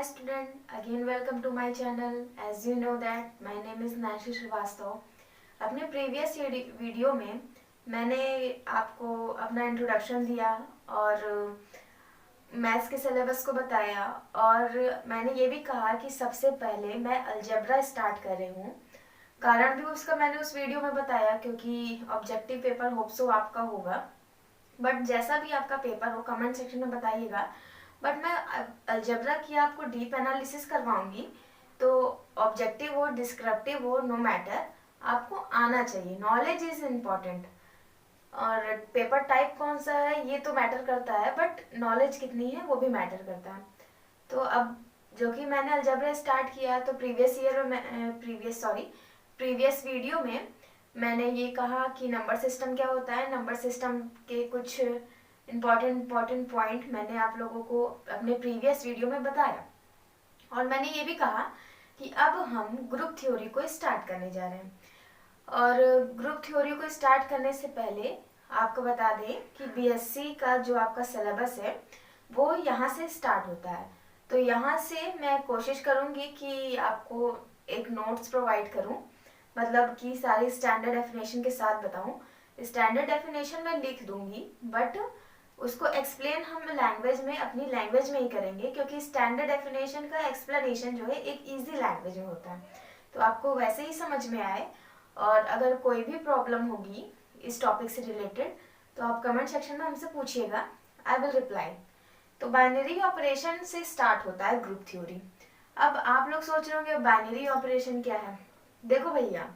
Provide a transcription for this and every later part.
Hi student, again welcome to my channel. As you know that my name is Nancy Srivastava. अपने previous video में मैंने आपको अपना introduction दिया और मैथ्स के सिलेबस को बताया और मैंने ये भी कहा कि सबसे पहले मैं अलजेब्रा स्टार्ट कर रही हूँ. कारण भी उसका मैंने उस वीडियो में बताया क्योंकि ऑब्जेक्टिव पेपर होप सो आपका होगा. बट जैसा भी आपका पेपर हो कमेंट सेक्शन में बताइएगा. बट मैं अलजेब्रा की आपको डीप एनालिसिस करवाऊंगी, तो ऑब्जेक्टिव हो डिस्क्रिप्टिव हो नो मैटर, आपको आना चाहिए. नॉलेज इज इम्पॉर्टेंट और पेपर टाइप कौन सा है ये तो मैटर करता है, बट नॉलेज कितनी है वो भी मैटर करता है. तो अब जो कि मैंने अलजेब्रा स्टार्ट किया तो प्रीवियस वीडियो में मैंने ये कहा कि नंबर सिस्टम क्या होता है. नंबर सिस्टम के कुछ इम्पॉर्टेंट पॉइंट मैंने आप लोगों को अपने प्रीवियस वीडियो में बताया और मैंने ये भी कहा कि अब हम ग्रुप थ्योरी को स्टार्ट करने जा रहे हैं. और ग्रुप थ्योरी को स्टार्ट करने से पहले आपको बता दें कि बीएससी का जो आपका सिलेबस है वो यहाँ से स्टार्ट होता है. तो यहाँ से मैं कोशिश करूँगी कि आपको एक नोट्स प्रोवाइड करूँ, मतलब कि सारी स्टैंडर्ड डेफिनेशन के साथ बताऊँ. स्टैंडर्ड डेफिनेशन मैं लिख दूंगी बट उसको एक्सप्लेन हम लैंग्वेज में अपनी लैंग्वेज में ही करेंगे क्योंकि स्टैंडर्ड डेफिनेशन का एक्सप्लेनेशन जो है एक इजी लैंग्वेज में होता है, तो आपको वैसे ही समझ में आए. और अगर कोई भी प्रॉब्लम होगी इस टॉपिक से रिलेटेड तो आप कमेंट सेक्शन में हमसे पूछिएगा, आई विल रिप्लाई. तो बाइनरी ऑपरेशन से स्टार्ट होता है ग्रुप थ्योरी. अब आप लोग सोच रहे होंगे बाइनरी ऑपरेशन क्या है. देखो भैया,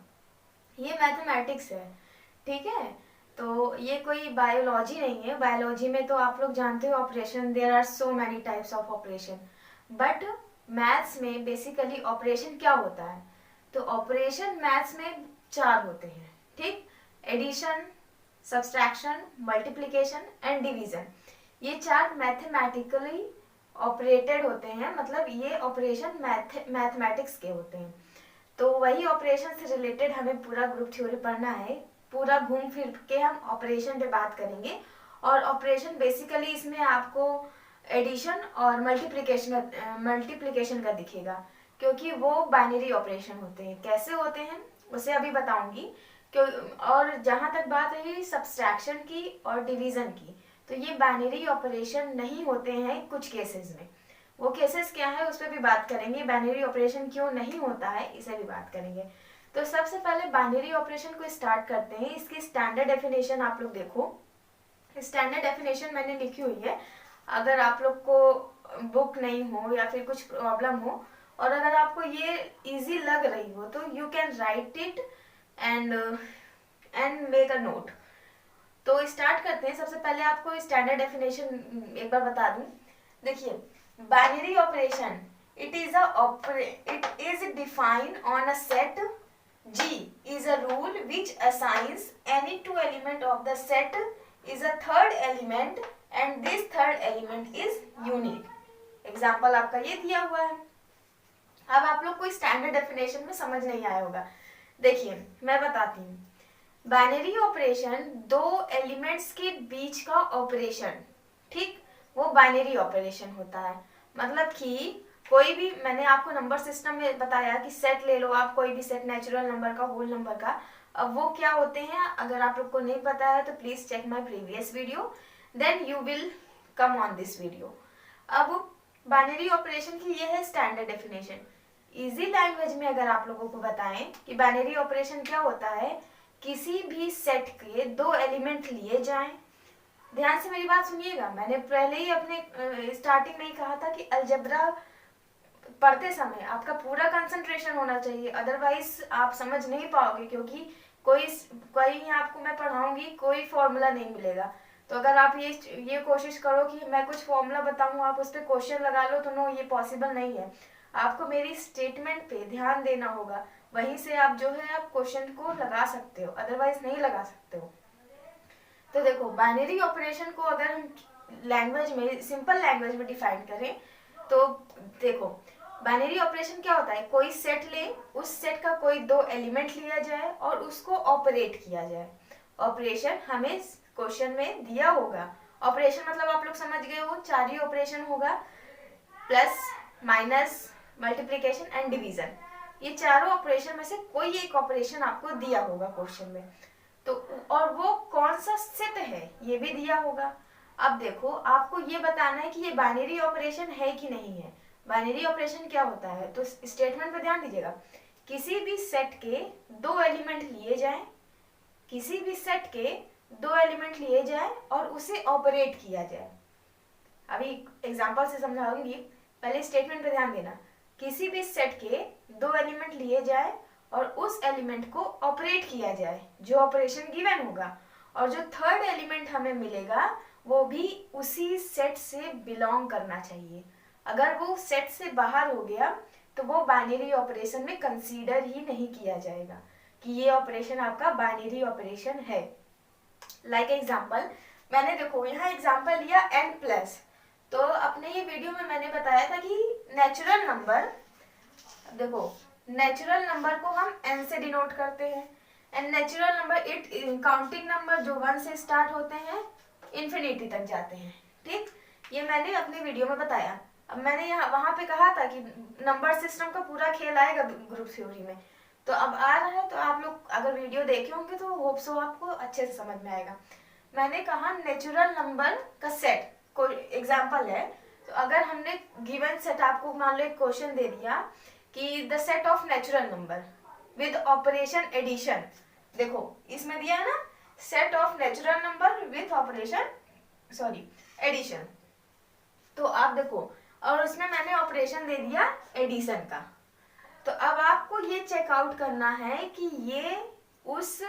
ये मैथमेटिक्स है, ठीक है. तो ये कोई बायोलॉजी नहीं है. बायोलॉजी में तो आप लोग जानते हो operation, there are so many types of operation. But maths में बेसिकली ऑपरेशन क्या होता है, तो ऑपरेशन मैथ्स में 4 होते हैं, ठीक. Addition, subtraction, multiplication and division. ये 4 मैथमेटिकली ऑपरेटेड होते हैं, मतलब ये ऑपरेशन मैथमेटिक्स के होते हैं. तो वही ऑपरेशन से रिलेटेड हमें पूरा ग्रुप थ्योरी पढ़ना है. पूरा घूम फिर के हम ऑपरेशन पे बात करेंगे और ऑपरेशन बेसिकली इसमें आपको एडिशन और मल्टीप्लिकेशन का दिखेगा क्योंकि वो बाइनरी ऑपरेशन होते हैं. कैसे होते हैं उसे अभी बताऊंगी. क्यों, और जहाँ तक बात रही सब्सट्रैक्शन की और डिवीजन की, तो ये बाइनरी ऑपरेशन नहीं होते हैं कुछ केसेस में. वो केसेस क्या है उस पर भी बात करेंगे. बाइनरी ऑपरेशन क्यों नहीं होता है इसे भी बात करेंगे. तो सबसे पहले बाइनरी ऑपरेशन को स्टार्ट करते हैं. इसकी स्टैंडर्ड डेफिनेशन आप लोग देखो. स्टैंडर्ड डेफिनेशन मैंने लिखी हुई है. अगर आप लोग को बुक नहीं हो या फिर कुछ प्रॉब्लम हो और अगर आपको ये इजी लग रही हो तो you can write it and make a note. तो स्टार्ट करते हैं. सबसे पहले आपको स्टैंडर्ड डेफिनेशन एक बार बता दूं. देखिए, binary operation it is defined on a set G is a rule which assigns any 2 element of the set is a third element and this third element is unique. Example आपका ये दिया हुआ है. अब आप लोग को स्टैंडर्ड डेफिनेशन में समझ नहीं आया होगा. देखिए मैं बताती हूँ. बाइनरी ऑपरेशन 2 एलिमेंट्स के बीच का ऑपरेशन, ठीक, वो बाइनरी ऑपरेशन होता है. मतलब कि कोई भी, मैंने आपको नंबर सिस्टम में बताया कि सेट ले लो आप, कोई भी सेट, नेचुरल नंबर का, होल नंबर का. अब वो क्या होते हैं अगर आप लोग को नहीं पता है तो please check my previous video, then you will come on this video. अब बाइनरी ऑपरेशन की ये है स्टैंडर्ड डेफिनेशन. इजी लैंग्वेज में अगर आप लोगों को बताएं कि बाइनरी ऑपरेशन क्या होता है, किसी भी सेट के 2 एलिमेंट लिए जाएं. ध्यान से मेरी बात सुनिएगा. मैंने पहले ही अपने स्टार्टिंग में ही कहा था कि अलजेब्रा पढ़ते समय आपका पूरा कंसंट्रेशन होना चाहिए, अदरवाइज आप समझ नहीं पाओगे क्योंकि कोई आपको मैं पढ़ाऊंगी कोई फॉर्मूला नहीं मिलेगा. तो अगर आप ये कोशिश करो कि मैं कुछ फॉर्मूला बताऊं आप उस पर क्वेश्चन लगा लो, तो नो, ये पॉसिबल नहीं है. आपको मेरी स्टेटमेंट पे ध्यान देना होगा, वहीं से आप जो है आप क्वेश्चन को लगा सकते हो, अदरवाइज नहीं लगा सकते हो. तो देखो, बाइनरी ऑपरेशन को अगर हम लैंग्वेज में, सिंपल लैंग्वेज में डिफाइन करें तो देखो, बाइनरी ऑपरेशन क्या होता है, कोई सेट ले, उस सेट का कोई 2 एलिमेंट लिया जाए और उसको ऑपरेट किया जाए. ऑपरेशन हमें क्वेश्चन में दिया होगा. ऑपरेशन मतलब आप लोग समझ गए हो, 4 ही ऑपरेशन होगा, plus minus, multiplication and division, ये चारों ऑपरेशन में से कोई एक ऑपरेशन आपको दिया होगा क्वेश्चन में, तो और वो कौन सा सेट है ये भी दिया होगा। अब देखो आपको ये बताना है कि ये बाइनरी ऑपरेशन है कि नहीं है। बाइनरी ऑपरेशन क्या होता है, तो स्टेटमेंट पे ध्यान दीजिएगा, किसी भी सेट के दो एलिमेंट लिए जाएं, किसी भी सेट के दो एलिमेंट लिए जाएं और उसे ऑपरेट किया जाए। अभी एग्जांपल से समझाऊंगी, पहले स्टेटमेंट पे ध्यान देना। किसी भी सेट के दो एलिमेंट लिए जाए और उस एलिमेंट को ऑपरेट किया जाए, जो ऑपरेशन गिवन होगा, और जो थर्ड एलिमेंट हमें मिलेगा वो भी उसी सेट से बिलोंग करना चाहिए। अगर वो सेट से बाहर हो गया तो वो बाइनरी ऑपरेशन में कंसीडर ही नहीं किया जाएगा कि ये ऑपरेशन आपका बाइनरी ऑपरेशन है। लाइक एग्जांपल, मैंने देखो यहाँ एग्जांपल लिया n+, तो अपने ये वीडियो में मैंने बताया था कि नेचुरल नंबर, देखो नेचुरल नंबर को हम n से डिनोट करते हैं, and natural number it counting number जो 1 से स्टार्ट होते हैं इन्फिनिटी तक जाते हैं। ठीक, ये मैंने अपने वीडियो में बताया। अब मैंने यहाँ वहां पे कहा था कि नंबर सिस्टम का पूरा खेल आएगा ग्रुप थ्योरी में, तो अब आ रहा है, तो आप लोग अगर वीडियो देखे होंगे तो होप सो आपको अच्छे से समझ में आएगा। मैंने कहा नेचुरल नंबर का सेट कोई एग्जांपल है, तो अगर हमने गिवन सेट, आपको मान लो एक क्वेश्चन दे दिया कि the set of natural number with operation addition, देखो इसमें दिया है ना set of natural number with operation addition, तो आप देखो, और उसमें मैंने ऑपरेशन दे दिया एडिशन का। तो अब आपको ये चेकआउट करना है कि ये उस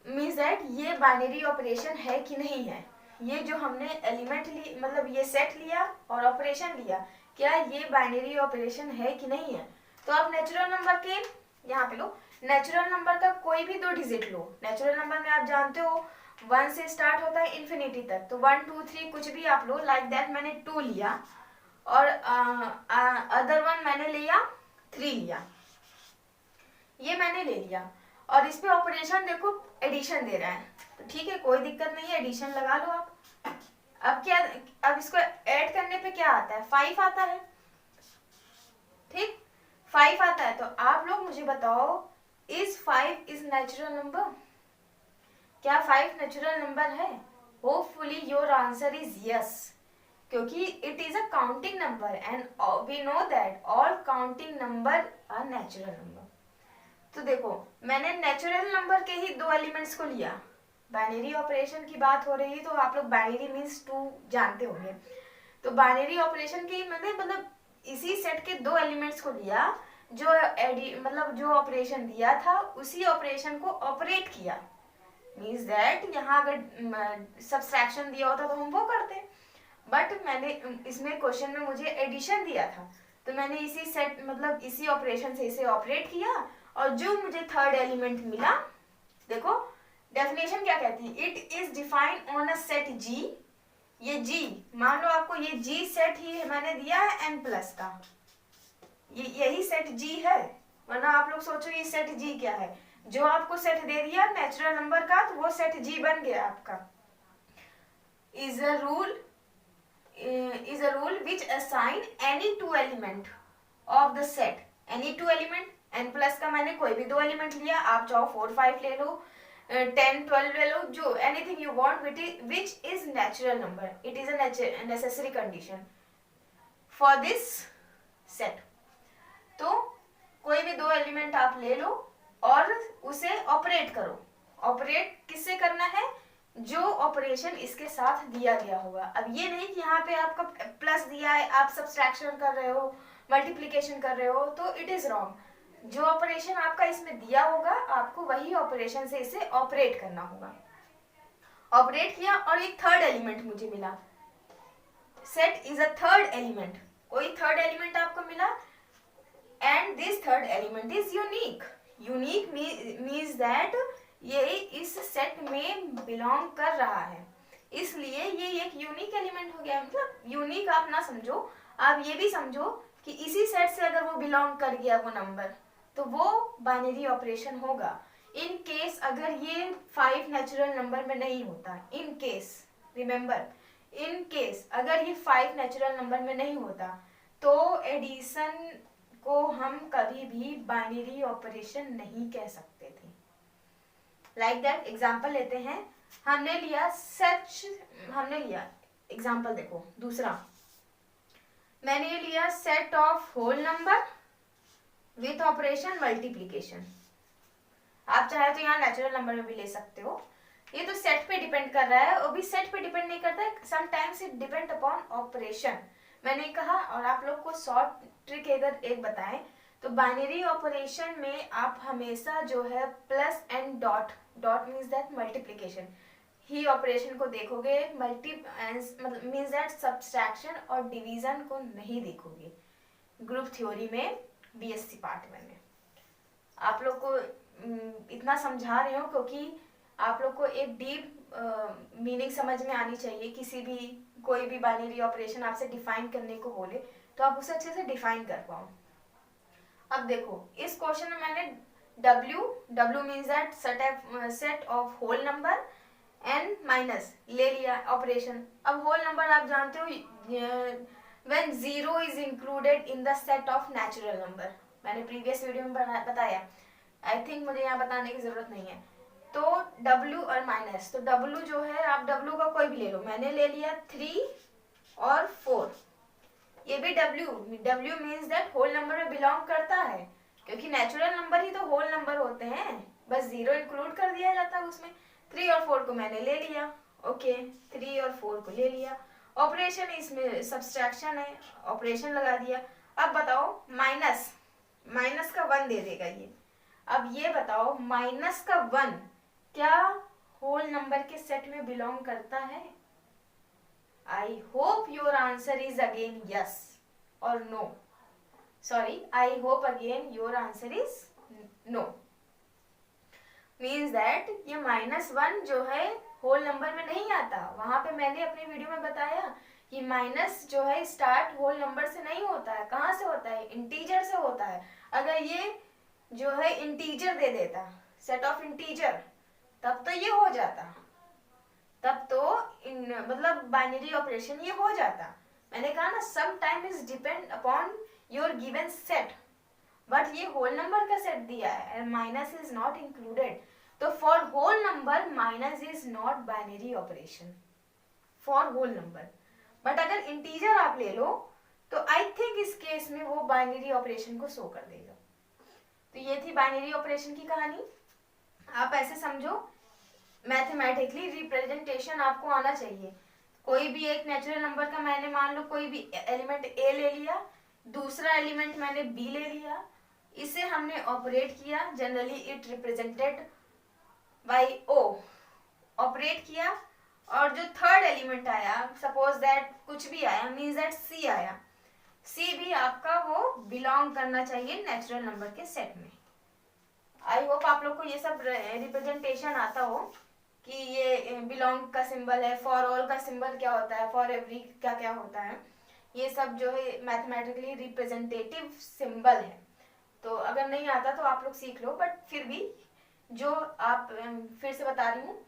मीन्स दैट ये बाइनरी ऑपरेशन है कि नहीं है। ये जो हमने एलिमेंट ली, मतलब ये सेट लिया और ऑपरेशन लिया, क्या ये बाइनरी ऑपरेशन है कि नहीं है। तो आप नेचुरल नंबर के यहाँ पे लो, नेचुरल नंबर का कोई भी 2 डिजिट लो। नेचुरल नंबर में आप जानते हो 1 से स्टार्ट होता है इन्फिनिटी तक, तो 1 2 3 कुछ भी आप लो। लाइक दैट मैंने 2 लिया और अदर वन मैंने लिया 3 लिया, ये मैंने ले लिया, और इस पे ऑपरेशन देखो एडिशन दे रहा है, तो ठीक है कोई दिक्कत नहीं है, एडिशन लगा लो आप। अब क्या, अब इसको ऐड करने पे क्या आता है, 5 आता है। ठीक, 5 आता है, तो आप लोग मुझे बताओ इज 5 इज नेचुरल नंबर, क्या 5 नेचुरल नंबर है। Hopefully your answer is yes, क्योंकि it is a counting number and we know that all counting number are natural number. तो देखो मैंने नेचुरल नंबर के ही 2 एलिमेंट्स को लिया, बाइनरी ऑपरेशन की बात हो रही है तो आप लोग बाइनरी मीन्स 2 जानते होंगे, तो बाइनरी ऑपरेशन की मतलब इसी सेट के 2 एलिमेंट्स को लिया, जो मतलब जो ऑपरेशन दिया था उसी ऑपरेशन को ऑपरेट किया। मीन्स दैट यहाँ अगर सब्सट्रैक्शन दिया होता तो हम वो करते, बट मैंने इसमें क्वेश्चन में मुझे एडिशन दिया था, तो मैंने इसी सेट मतलब इसी ऑपरेशन से इसे ऑपरेट किया, और जो मुझे थर्ड एलिमेंट मिला, देखो डेफिनेशन क्या कहती है, it is defined on a set G. ये जी मान लो आपको ये जी सेट ही मैंने दिया है n+ का, यही सेट जी है, वरना आप लोग सोचो ये सेट जी क्या है। जो आपको सेट दे दिया नेचुरल नंबर का, तो वो सेट जी बन गया आपका। Is a rule which assign any 2 element of the set, any 2 element, n+ का मैंने कोई भी 2 एलिमेंट लिया, आप चाहो 4 5 ले लो, 10 12 ले लो, जो anything you want which is natural number, it is a necessary condition for this set. तो कोई भी 2 एलिमेंट आप ले लो और उसे ऑपरेट करो। ऑपरेट किससे करना है, जो ऑपरेशन इसके साथ दिया गया होगा। अब ये नहीं कि यहाँ पे आपका प्लस दिया है, आप सब्सट्रैक्शन कर रहे हो, मल्टीप्लिकेशन कर रहे हो, तो इट इज रॉन्ग। जो ऑपरेशन आपका इसमें दिया होगा आपको वही ऑपरेशन से इसे ऑपरेट करना होगा। ऑपरेट किया और एक थर्ड एलिमेंट मुझे मिला, set is a third element, कोई थर्ड एलिमेंट आपको मिला, and this third element is unique. Unique means that ये इस सेट में बिलोंग कर रहा है, इसलिए ये एक यूनिक एलिमेंट हो गया। मतलब यूनिक आप ना समझो, आप ये भी समझो कि इसी सेट से अगर वो बिलोंग कर गया वो नंबर, तो वो बाइनरी ऑपरेशन होगा। इन केस अगर ये 5 नेचुरल नंबर में नहीं होता, in case remember, in case अगर ये 5 नेचुरल नंबर में नहीं होता, तो एडिशन को हम कभी भी बाइनरी ऑपरेशन नहीं कह सकते थे। लाइक दैट एग्जाम्पल लेते हैं, हमने लिया एग्जाम्पल देखो दूसरा, मैंने ये लिया set of whole number with operation multiplication. आप चाहे तो यहाँ नेचुरल नंबर में भी ले सकते हो। ये तो सेट पे डिपेंड कर रहा है, वो भी सेट पे डिपेंड नहीं करता है, sometimes it depend upon operation. मैंने कहा, और आप लोग को शॉर्ट ट्रिक अगर एक बताएं तो बाइनरी ऑपरेशन में आप हमेशा जो है plus and dot means that multiplication he operation को देखोगे, मतलब मीन्स दैट सब्सट्रैक्शन और डिवीजन को नहीं देखोगे। ग्रुप थ्योरी में बीएससी पार्ट में आप लोग को इतना समझा रही हूँ क्योंकि आप लोग को एक डीप मीनिंग समझ में आनी चाहिए। किसी भी कोई भी बाइनरी ऑपरेशन आपसे डिफाइन करने को बोले तो आप उसे अच्छे से डिफाइन कर पाओ। अब देखो इस क्वेश्चन में मैंने W means that set of whole number N minus ले लिया ऑपरेशन। अब होल नंबर आप जानते हो when 0 is included in the set of natural number, मैंने प्रीवियस वीडियो में बताया। आई थिंक मुझे यहाँ बताने की जरूरत नहीं है। तो W और माइनस, तो W जो है आप W का कोई भी ले लो, मैंने ले लिया 3 और 4। ये भी W means that whole number में बिलोंग करता है, क्योंकि नेचुरल नंबर ही तो होल नंबर होते हैं, बस 0 इंक्लूड कर दिया जाता है उसमें। 3 और 4 को मैंने ले लिया, ओके 3 और 4 को ले लिया। ऑपरेशन इसमें सब्सट्रैक्शन है, ऑपरेशन लगा दिया। अब बताओ माइनस का 1 दे देगा ये। अब ये बताओ माइनस का 1 क्या होल नंबर के सेट में बिलोंग करता है? I hope your answer is again yes और no. Sorry, I hope again your answer is no. Means that ये -1 जो है होल नंबर में नहीं आता। वहां पे मैंने अपने वीडियो में बताया कि माइनस जो है स्टार्ट होल नंबर से नहीं होता है। कहाँ से होता है? इंटीजर से होता है। अगर ये जो है इंटीजर दे देता, सेट ऑफ इंटीजर, तब तो ये हो जाता, तब तो मतलब बाइनरी ऑपरेशन ये हो जाता। मैंने कहा ना some time is depend upon your given set, but ये होल नंबर का सेट दिया है and minus is not included. तो for whole number minus is not binary operation for whole number. But अगर इंटीजर आप ले लो तो आई थिंक इस केस में वो बाइनरी ऑपरेशन को शो कर देगा। तो ये थी बाइनरी ऑपरेशन की कहानी। आप ऐसे समझो, मैथमेटिकली रिप्रेजेंटेशन आपको आना चाहिए। कोई भी एक नेचुरल नंबर का मैंने मान लो कोई भी एलिमेंट ए ले लिया, दूसरा एलिमेंट मैंने बी ले लिया, इसे हमने ऑपरेट किया, generally it represented by O, operate किया, और जो थर्ड एलिमेंट आया, सपोज दैट कुछ भी आया, मीन्स दैट सी आया, सी भी आपका वो बिलोंग करना चाहिए नेचुरल नंबर के सेट में। आई होप आप लोग को ये सब रिप्रेजेंटेशन आता हो कि ये बिलोंग का सिंबल है, फॉर ऑल का सिंबल क्या होता है, फॉर एवरी का क्या होता है, ये सब जो है मैथमेटिकली रिप्रेजेंटेटिव सिंबल है। तो अगर नहीं आता तो आप लोग सीख लो, बट फिर भी जो आप फिर से बता रही हूँ,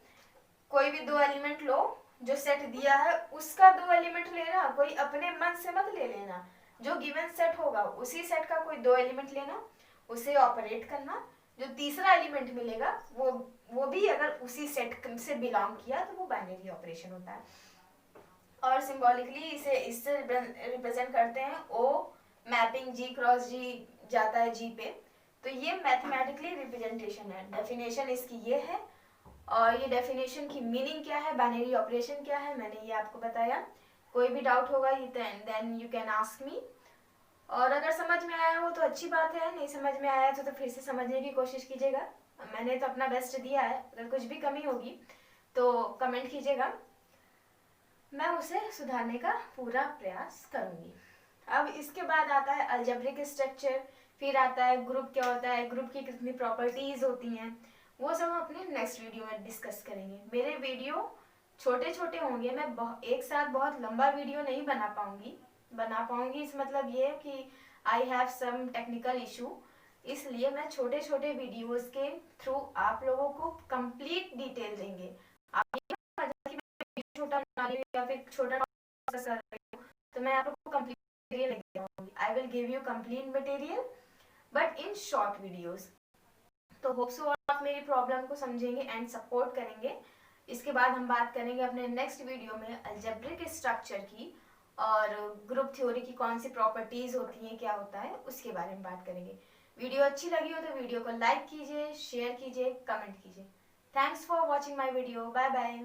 कोई भी 2 एलिमेंट लो, जो सेट दिया है उसका 2 एलिमेंट लेना, कोई अपने मन से मत ले लेना। जो गिवन सेट होगा उसी सेट का कोई 2 एलिमेंट लेना, उसे ऑपरेट करना, जो तीसरा एलिमेंट मिलेगा वो भी अगर उसी सेट से बिलोंग किया तो वो बाइनरी ऑपरेशन होता है। और सिंबॉलिकली इससे रिप्रेजेंट करते हैं ओ मैपिंग जी क्रॉस जी जाता है जी पे। तो ये मैथमेटिकली रिप्रेजेंटेशन है। डेफिनेशन इसकी ये है, और ये डेफिनेशन की मीनिंग क्या है, बाइनरी ऑपरेशन क्या है, मैंने ये आपको बताया। कोई भी डाउट होगा then you can ask me. और अगर समझ में आया हो तो अच्छी बात है, नहीं समझ में आया तो फिर से समझने की कोशिश कीजिएगा। मैंने तो अपना बेस्ट दिया है, अगर कुछ भी कमी होगी तो कमेंट कीजिएगा, मैं उसे सुधारने का पूरा प्रयास करूंगी। अब इसके बाद आता है अलजेब्रिक स्ट्रक्चर, फिर आता है ग्रुप क्या होता है, ग्रुप की कितनी प्रॉपर्टीज होती हैं, वो सब हम अपने नेक्स्ट वीडियो में डिस्कस करेंगे। मेरे वीडियो छोटे छोटे होंगे, मैं एक साथ बहुत लंबा वीडियो नहीं बना पाऊंगी। इस मतलब ये कि I have some technical issue, इसलिए मैं छोटे छोटे वीडियोस के थ्रू आप लोगों को कंप्लीट डिटेल देंगे। आप ये मत समझिए कि मैं छोटा बना रही हूँ या फिर छोटा कर रही हूँ, तो मैं आप लोगों को complete I will give you complete material but in short videos. तो होप सो आप मेरी प्रॉब्लम को समझेंगे एंड सपोर्ट करेंगे। इसके बाद हम बात करेंगे अपने नेक्स्ट वीडियो में अलजेब्रिक स्ट्रक्चर की और ग्रुप थ्योरी की कौन सी प्रॉपर्टीज होती हैं, क्या होता है, उसके बारे में बात करेंगे। वीडियो अच्छी लगी हो तो वीडियो को लाइक कीजिए, शेयर कीजिए, कमेंट कीजिए। Thanks for watching my video. Bye bye.